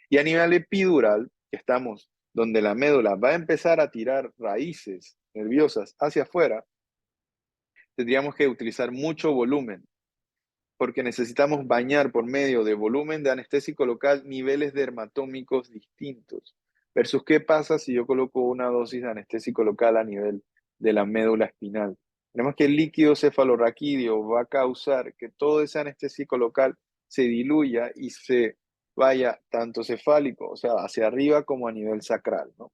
A: Y a nivel epidural, que estamos donde la médula va a empezar a tirar raíces nerviosas hacia afuera, tendríamos que utilizar mucho volumen, porque necesitamos bañar por medio de volumen de anestésico local niveles dermatómicos distintos. Versus qué pasa si yo coloco una dosis de anestésico local a nivel de la médula espinal. Tenemos que el líquido cefalorraquídeo va a causar que todo ese anestésico local se diluya y se vaya tanto cefálico, o sea, hacia arriba, como a nivel sacral, ¿no?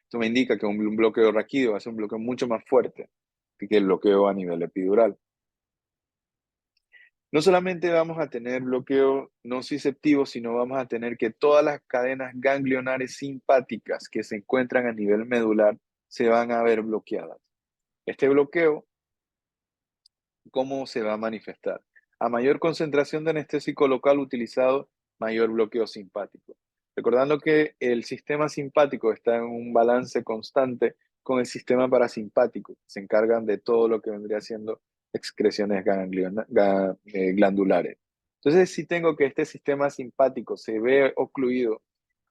A: Esto me indica que un bloqueo raquídeo va a ser un bloqueo mucho más fuerte que el bloqueo a nivel epidural. No solamente vamos a tener bloqueo nociceptivo, sino vamos a tener que todas las cadenas ganglionares simpáticas que se encuentran a nivel medular se van a ver bloqueadas. Este bloqueo, ¿cómo se va a manifestar? A mayor concentración de anestésico local utilizado, mayor bloqueo simpático. Recordando que el sistema simpático está en un balance constante con el sistema parasimpático, se encargan de todo lo que vendría siendo excreciones glandulares. Entonces, si tengo que este sistema simpático se ve ocluido,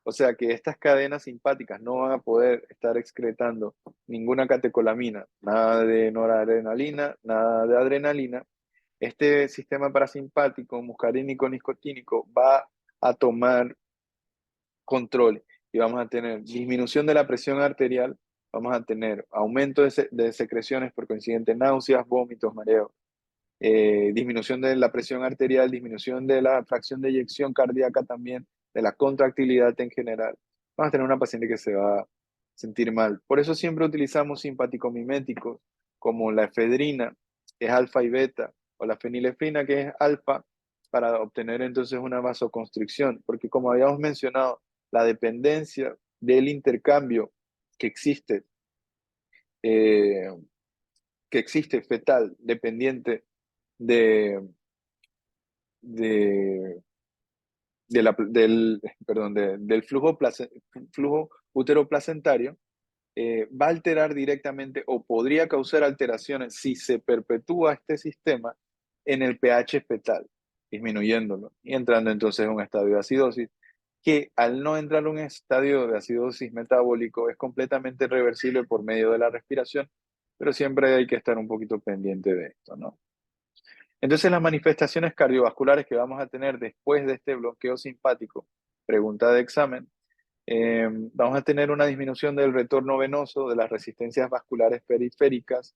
A: o sea que estas cadenas simpáticas no van a poder estar excretando ninguna catecolamina, nada de noradrenalina, nada de adrenalina, este sistema parasimpático, muscarínico, niscotínico, va a tomar control y vamos a tener disminución de la presión arterial, vamos a tener aumento de secreciones por consiguiente náuseas, vómitos, mareos, disminución de la presión arterial, disminución de la fracción de eyección cardíaca también, de la contractilidad en general. Vamos a tener una paciente que se va a sentir mal. Por eso siempre utilizamos simpaticomiméticos como la efedrina, que es alfa y beta, o la fenilefrina, que es alfa, para obtener entonces una vasoconstricción, porque como habíamos mencionado, la dependencia del intercambio que existe, eh, fetal, dependiente de, de, del flujo uteroplacentario, va a alterar directamente o podría causar alteraciones si se perpetúa este sistema en el pH fetal, disminuyéndolo y entrando entonces en un estadio de acidosis, que al no entrar en un estadio de acidosis metabólico es completamente reversible por medio de la respiración, pero siempre hay que estar un poquito pendiente de esto, ¿no? Entonces, las manifestaciones cardiovasculares que vamos a tener después de este bloqueo simpático, pregunta de examen, vamos a tener una disminución del retorno venoso, de las resistencias vasculares periféricas,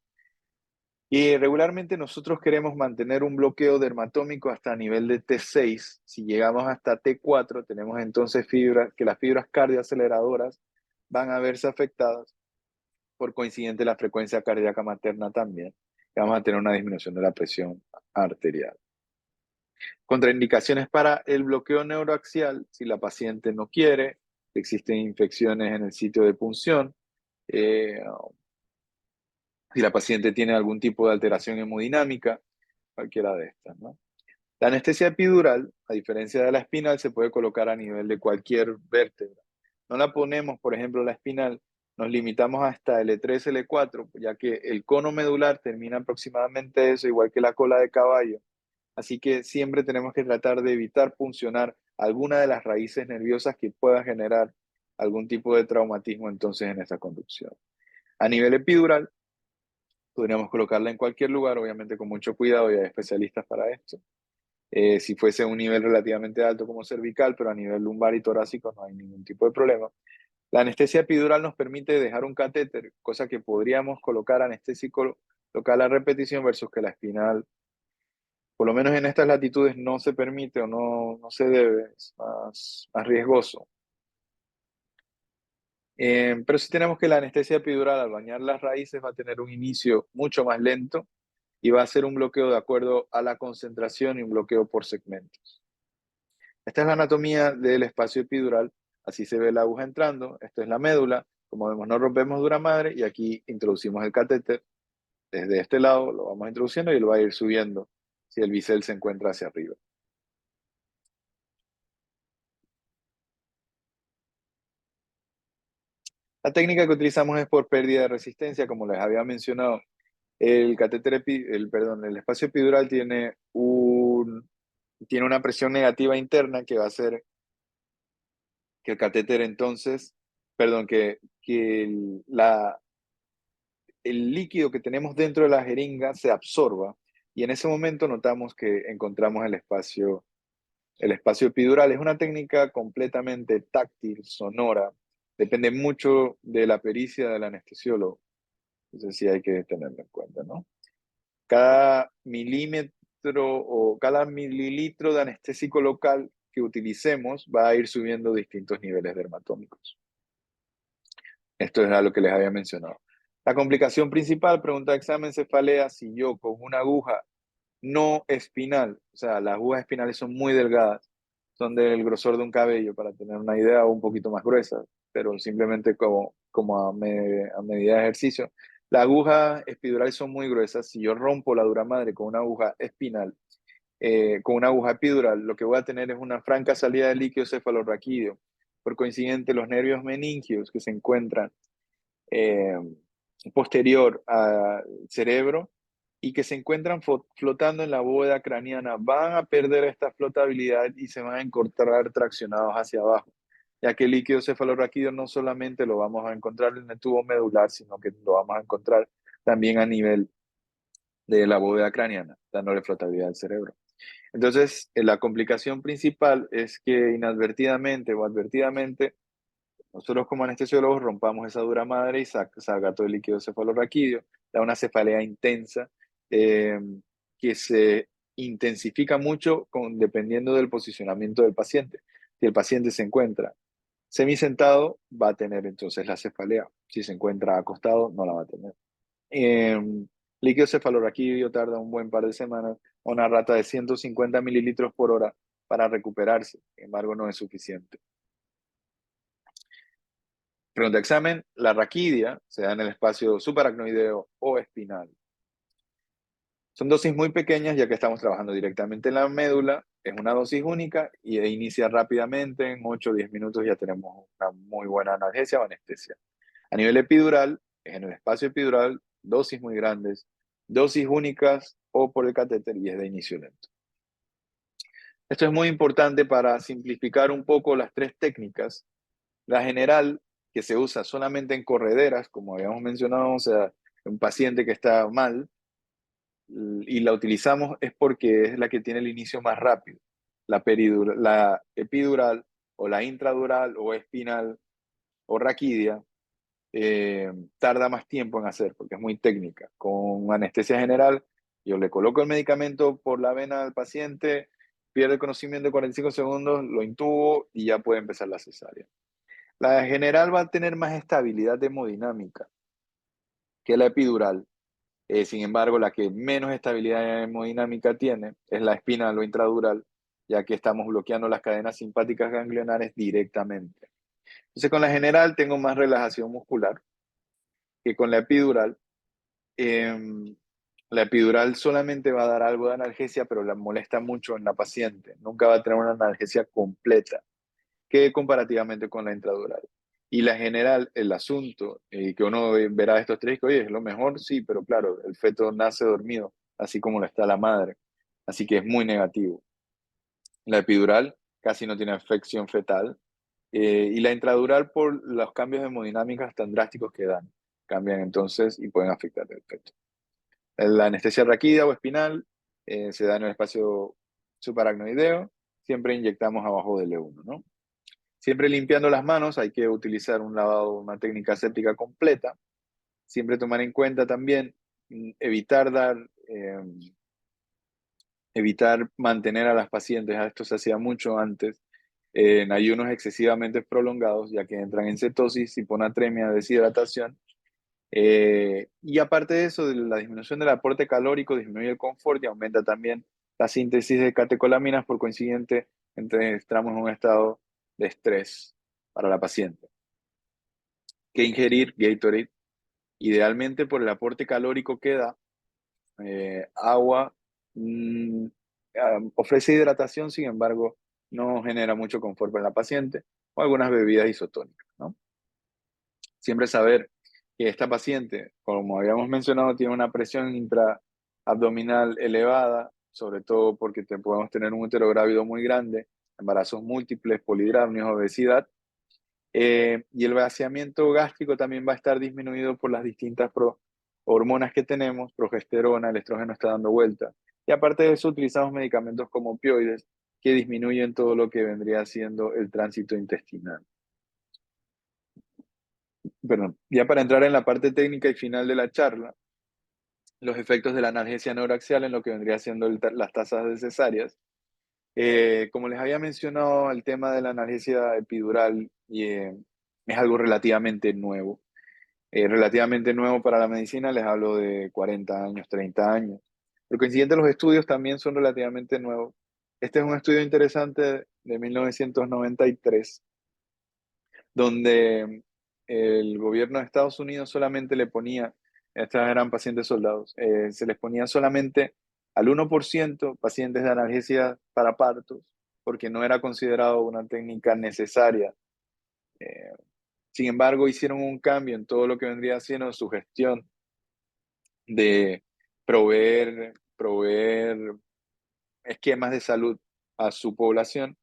A: y regularmente nosotros queremos mantener un bloqueo dermatómico hasta nivel de T6. Si llegamos hasta T4, tenemos entonces que las fibras cardioaceleradoras van a verse afectadas, por coincidente la frecuencia cardíaca materna también, y vamos a tener una disminución de la presión arterial. Contraindicaciones para el bloqueo neuroaxial, si la paciente no quiere, existen infecciones en el sitio de punción, eh, si la paciente tiene algún tipo de alteración hemodinámica, cualquiera de estas, ¿no? La anestesia epidural, a diferencia de la espinal, se puede colocar a nivel de cualquier vértebra. No la ponemos, por ejemplo, la espinal, nos limitamos hasta L3, L4, ya que el cono medular termina aproximadamente eso, igual que la cola de caballo. Así que siempre tenemos que tratar de evitar puncionar alguna de las raíces nerviosas que pueda generar algún tipo de traumatismo entonces en esta conducción. A nivel epidural, podríamos colocarla en cualquier lugar, obviamente con mucho cuidado, y hay especialistas para esto. Si fuese un nivel relativamente alto como cervical, pero a nivel lumbar y torácico no hay ningún tipo de problema. La anestesia epidural nos permite dejar un catéter, cosa que podríamos colocar anestésico local a repetición versus que la espinal, por lo menos en estas latitudes, no se permite o no se debe, es más riesgoso. Pero sí tenemos que la anestesia epidural al bañar las raíces va a tener un inicio mucho más lento y va a ser un bloqueo de acuerdo a la concentración y un bloqueo por segmentos. Esta es la anatomía del espacio epidural, así se ve la aguja entrando, esto es la médula, como vemos no rompemos dura madre y aquí introducimos el catéter, desde este lado lo vamos introduciendo y lo va a ir subiendo si el bisel se encuentra hacia arriba. La técnica que utilizamos es por pérdida de resistencia, como les había mencionado. El espacio epidural tiene una presión negativa interna que va a hacer que el catéter entonces, perdón, que el líquido que tenemos dentro de la jeringa se absorba y en ese momento notamos que encontramos el espacio epidural. Es una técnica completamente táctil, sonora, depende mucho de la pericia del anestesiólogo. Entonces sí hay que tenerlo en cuenta, ¿no? Cada milímetro o cada mililitro de anestésico local que utilicemos va a ir subiendo distintos niveles dermatómicos. Esto es a lo que les había mencionado. La complicación principal, pregunta de examen, cefalea, si yo con una aguja no espinal, o sea, las agujas espinales son muy delgadas, son del grosor de un cabello, para tener una idea, o un poquito más gruesas, pero simplemente como a medida de ejercicio. Las agujas espidurales son muy gruesas. Si yo rompo la dura madre con una aguja espinal, con una aguja epidural, lo que voy a tener es una franca salida de líquido cefalorraquídeo. Por consiguiente, los nervios meningios que se encuentran eh, posterior al cerebro y que se encuentran flotando en la bóveda craneana van a perder esta flotabilidad y se van a encontrar traccionados hacia abajo, ya que el líquido cefalorraquídeo no solamente lo vamos a encontrar en el tubo medular, sino que lo vamos a encontrar también a nivel de la bóveda craneana, dándole flotabilidad al cerebro. Entonces, la complicación principal es que inadvertidamente o advertidamente nosotros como anestesiólogos rompamos esa dura madre y salga todo el líquido cefalorraquídeo, da una cefalea intensa eh, que se intensifica mucho dependiendo del posicionamiento del paciente. Si el paciente se encuentra semisentado, va a tener entonces la cefalea. Si se encuentra acostado, no la va a tener. Eh, Líquido cefalorraquídeo tarda un buen par de semanas a una rata de 150 mililitros por hora para recuperarse. Sin embargo, no es suficiente. Pregunta de examen, la raquidia se da en el espacio subaracnoideo o espinal. Son dosis muy pequeñas ya que estamos trabajando directamente en la médula, es una dosis única y inicia rápidamente, en 8 o 10 minutos ya tenemos una muy buena analgesia o anestesia. A nivel epidural, es en el espacio epidural, dosis muy grandes, dosis únicas o por el catéter y es de inicio lento. Esto es muy importante para simplificar un poco las tres técnicas. La general, que se usa solamente en correderas, como habíamos mencionado, o sea, un paciente que está mal, y la utilizamos es porque es la que tiene el inicio más rápido. La epidural o la intradural o espinal o raquidia tarda más tiempo en hacer porque es muy técnica. Con anestesia general, yo le coloco el medicamento por la vena al paciente, pierde el conocimiento en 45 segundos, lo intubo y ya puede empezar la cesárea. La general va a tener más estabilidad hemodinámica que la epidural. Sin embargo, la que menos estabilidad hemodinámica tiene es la espinal o intradural, ya que estamos bloqueando las cadenas simpáticas ganglionares directamente. Entonces, con la general tengo más relajación muscular que con la epidural. La epidural solamente va a dar algo de analgesia, pero la molesta mucho en la paciente. Nunca va a tener una analgesia completa que comparativamente con la intradural. Y la general, el asunto, que uno verá estos tres, que oye, es lo mejor, sí, pero claro, el feto nace dormido, así como lo está la madre. Así que es muy negativo. La epidural casi no tiene afección fetal. Y la intradural por los cambios hemodinámicos tan drásticos que dan. Cambian entonces y pueden afectar el feto. La anestesia raquídea o espinal se da en el espacio subaracnoideo. Siempre inyectamos abajo del E1, ¿no? Siempre limpiando las manos, hay que utilizar un lavado, una técnica séptica completa. Siempre tomar en cuenta también evitar evitar mantener a las pacientes, esto se hacía mucho antes, en ayunos excesivamente prolongados, ya que entran en cetosis, hiponatremia, deshidratación. Y aparte de eso, de la disminución del aporte calórico disminuye el confort y aumenta también la síntesis de catecolaminas, por consiguiente, entramos en un estado de estrés para la paciente. Que ingerir Gatorade, idealmente por el aporte calórico que da, agua ofrece hidratación, sin embargo, no genera mucho confort en la paciente, o algunas bebidas isotónicas, ¿no? Siempre saber que esta paciente, como habíamos mencionado, tiene una presión intraabdominal elevada, sobre todo porque podemos tener un útero grávido muy grande, embarazos múltiples, polidramnios, obesidad, y el vaciamiento gástrico también va a estar disminuido por las distintas hormonas que tenemos, progesterona, el estrógeno está dando vuelta. Y aparte de eso, utilizamos medicamentos como opioides que disminuyen todo lo que vendría siendo el tránsito intestinal. Perdón, ya para entrar en la parte técnica y final de la charla, los efectos de la analgesia neuraxial en lo que vendría siendo las tasas de cesáreas. Como les había mencionado, el tema de la analgesia epidural es algo relativamente nuevo para la medicina, les hablo de 40 años, 30 años. Por coincidente, los estudios también son relativamente nuevos. Este es un estudio interesante de 1993, donde el gobierno de Estados Unidos solamente le ponía, estas eran pacientes soldados, se les ponía solamente al 1% pacientes de analgesia para partos, porque no era considerado una técnica necesaria. Eh, Sin embargo, hicieron un cambio en todo lo que vendría siendo su gestión de proveer esquemas de salud a su población.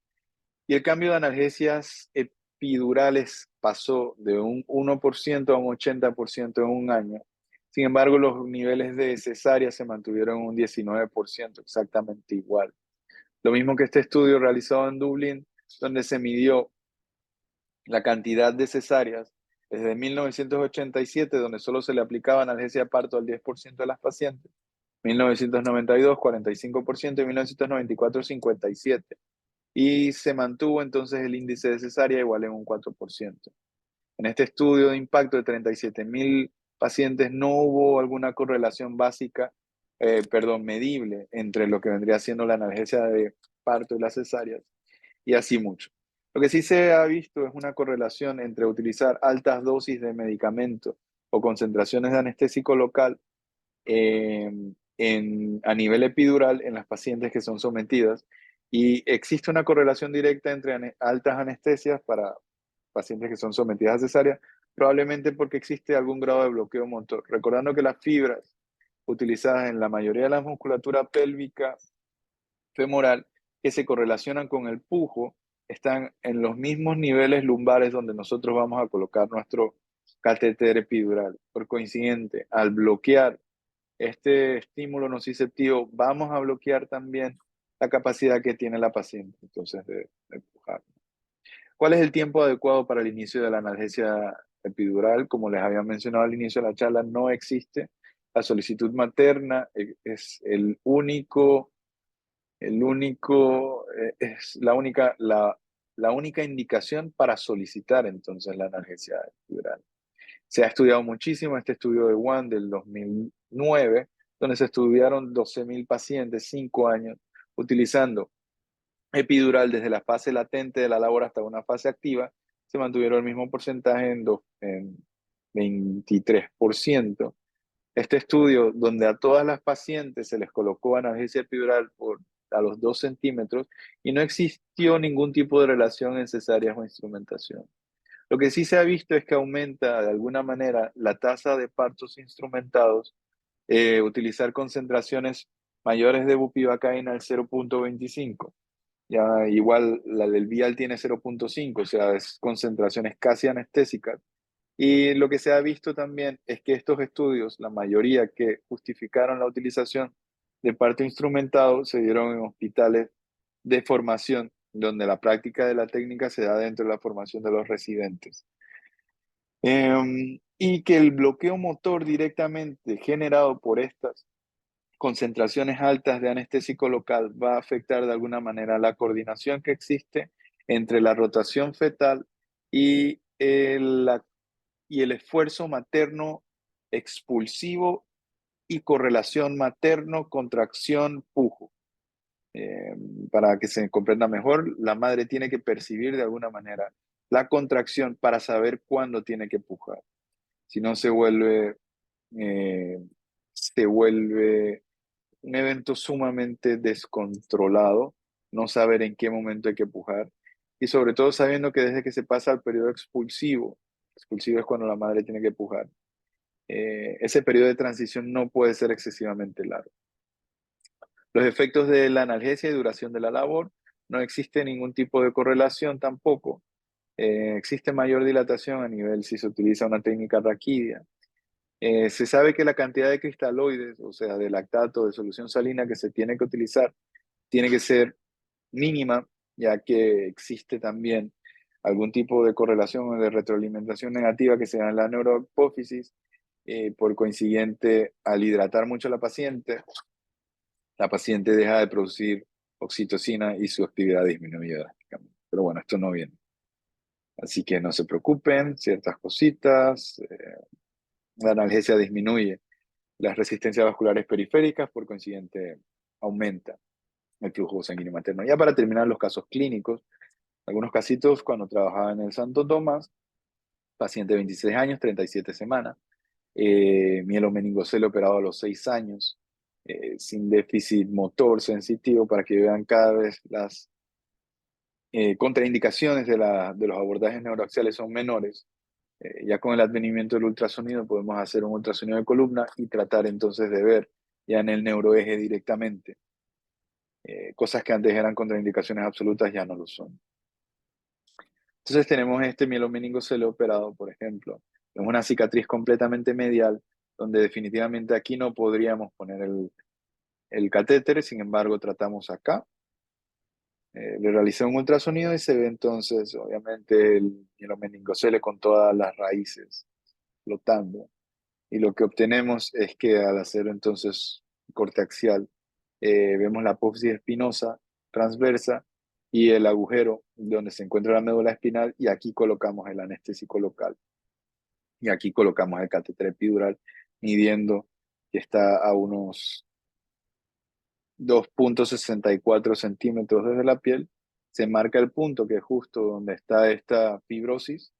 A: Y el cambio de analgesias epidurales pasó de un 1% a un 80% en un año. Sin embargo, los niveles de cesárea se mantuvieron en un 19%, exactamente igual. Lo mismo que este estudio realizado en Dublín, donde se midió la cantidad de cesáreas desde 1987, donde solo se le aplicaba analgesia de parto al 10% de las pacientes, 1992, 45%, y 1994, 57%. Y se mantuvo entonces el índice de cesárea igual en un 4%. En este estudio de impacto de 37.000 pacientes no hubo alguna correlación básica, medible entre lo que vendría siendo la analgesia de parto y las cesáreas, y así mucho. Lo que sí se ha visto es una correlación entre utilizar altas dosis de medicamento o concentraciones de anestésico local a nivel epidural en las pacientes que son sometidas, y existe una correlación directa entre altas anestesias para pacientes que son sometidas a cesárea, probablemente porque existe algún grado de bloqueo motor. Recordando que las fibras utilizadas en la mayoría de la musculatura pélvica femoral que se correlacionan con el pujo están en los mismos niveles lumbares donde nosotros vamos a colocar nuestro catéter epidural. Por consiguiente, al bloquear este estímulo nociceptivo, vamos a bloquear también la capacidad que tiene la paciente, entonces, de pujar. ¿Cuál es el tiempo adecuado para el inicio de la analgesia epidural? Como les había mencionado al inicio de la charla, no existe. La solicitud materna es la única indicación para solicitar entonces la analgesia epidural. Se ha estudiado muchísimo este estudio de One del 2009, donde se estudiaron 12.000 pacientes, 5 años, utilizando epidural desde la fase latente de la labor hasta una fase activa. Se mantuvieron el mismo porcentaje en 23%. Este estudio, donde a todas las pacientes se les colocó analgesia epidural a los 2 centímetros y no existió ningún tipo de relación en cesáreas o instrumentación. Lo que sí se ha visto es que aumenta de alguna manera la tasa de partos instrumentados, utilizar concentraciones mayores de bupivacaína al 0,25. Ya igual la del vial tiene 0,5, o sea, es concentraciones casi anestésicas. Y lo que se ha visto también es que estos estudios, la mayoría que justificaron la utilización de parto instrumentado, se dieron en hospitales de formación, donde la práctica de la técnica se da dentro de la formación de los residentes. Y que el bloqueo motor directamente generado por estas concentraciones altas de anestésico local va a afectar de alguna manera la coordinación que existe entre la rotación fetal y el esfuerzo materno expulsivo y correlación materno-contracción-pujo. Eh, para que se comprenda mejor, la madre tiene que percibir de alguna manera la contracción para saber cuándo tiene que pujar. Si no, eh, se vuelve un evento sumamente descontrolado, no saber en qué momento hay que pujar, y sobre todo sabiendo que desde que se pasa al periodo expulsivo es cuando la madre tiene que pujar, ese periodo de transición no puede ser excesivamente largo. Los efectos de la analgesia y duración de la labor, no existe ningún tipo de correlación tampoco. Existe mayor dilatación a nivel si se utiliza una técnica raquídea. Se sabe que la cantidad de cristaloides, o sea, de lactato, de solución salina que se tiene que utilizar, tiene que ser mínima, ya que existe también algún tipo de correlación o de retroalimentación negativa que se da en la neurohipófisis. Por consiguiente, al hidratar mucho a la paciente deja de producir oxitocina y su actividad disminuye drásticamente. Pero bueno, esto no viene. Así que no se preocupen, ciertas cositas. La analgesia disminuye las resistencias vasculares periféricas, por consiguiente, aumenta el flujo sanguíneo materno. Ya para terminar los casos clínicos, algunos casitos cuando trabajaba en el Santo Tomás, paciente de 26 años, 37 semanas, mielomeningocele operado a los 6 años, sin déficit motor sensitivo para que vean cada vez las contraindicaciones de los abordajes neuroaxiales son menores. Ya con el advenimiento del ultrasonido podemos hacer un ultrasonido de columna y tratar entonces de ver ya en el neuroeje directamente. Cosas que antes eran contraindicaciones absolutas ya no lo son. Entonces tenemos este mielomeningocele operado, por ejemplo. Es una cicatriz completamente medial, donde definitivamente aquí no podríamos poner el catéter, sin embargo tratamos acá. Le realicé un ultrasonido y se ve entonces, obviamente, el mielomeningocele con todas las raíces flotando. Y lo que obtenemos es que al hacer entonces corte axial, vemos la apófisis espinosa transversa y el agujero donde se encuentra la médula espinal, y aquí colocamos el anestésico local. Y aquí colocamos el catéter epidural, midiendo que está a unos 2,64 centímetros desde la piel. Se marca el punto que es justo donde está esta fibrosis.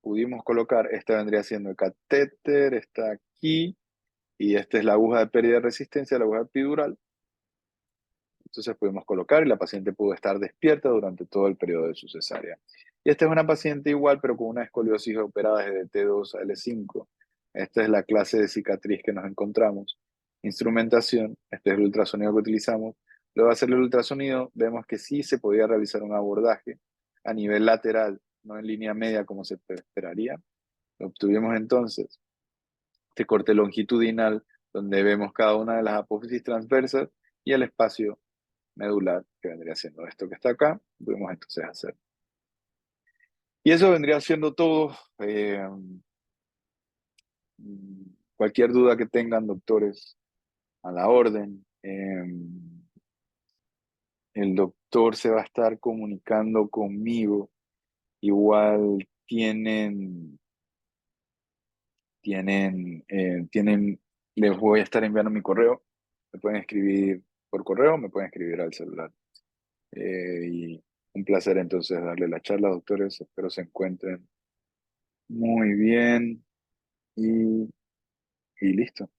A: Pudimos colocar, esta vendría siendo el catéter, está aquí, y esta es la aguja de pérdida de resistencia, la aguja epidural. Entonces pudimos colocar y la paciente pudo estar despierta durante todo el periodo de su cesárea. Y esta es una paciente igual, pero con una escoliosis operada desde T2 a L5. Esta es la clase de cicatriz que nos encontramos. Instrumentación, este es el ultrasonido que utilizamos. Luego de hacer el ultrasonido, vemos que sí se podía realizar un abordaje a nivel lateral, no en línea media como se esperaría. Lo obtuvimos entonces este corte longitudinal, donde vemos cada una de las apófisis transversas y el espacio medular, que vendría siendo esto que está acá, podemos entonces hacer. Y eso vendría siendo todo. Cualquier duda que tengan, doctores, a la orden. El doctor se va a estar comunicando conmigo. Igual les voy a estar enviando mi correo. Me pueden escribir por correo, me pueden escribir al celular. Y un placer entonces darle la charla, doctores. Espero se encuentren muy bien y, y listo.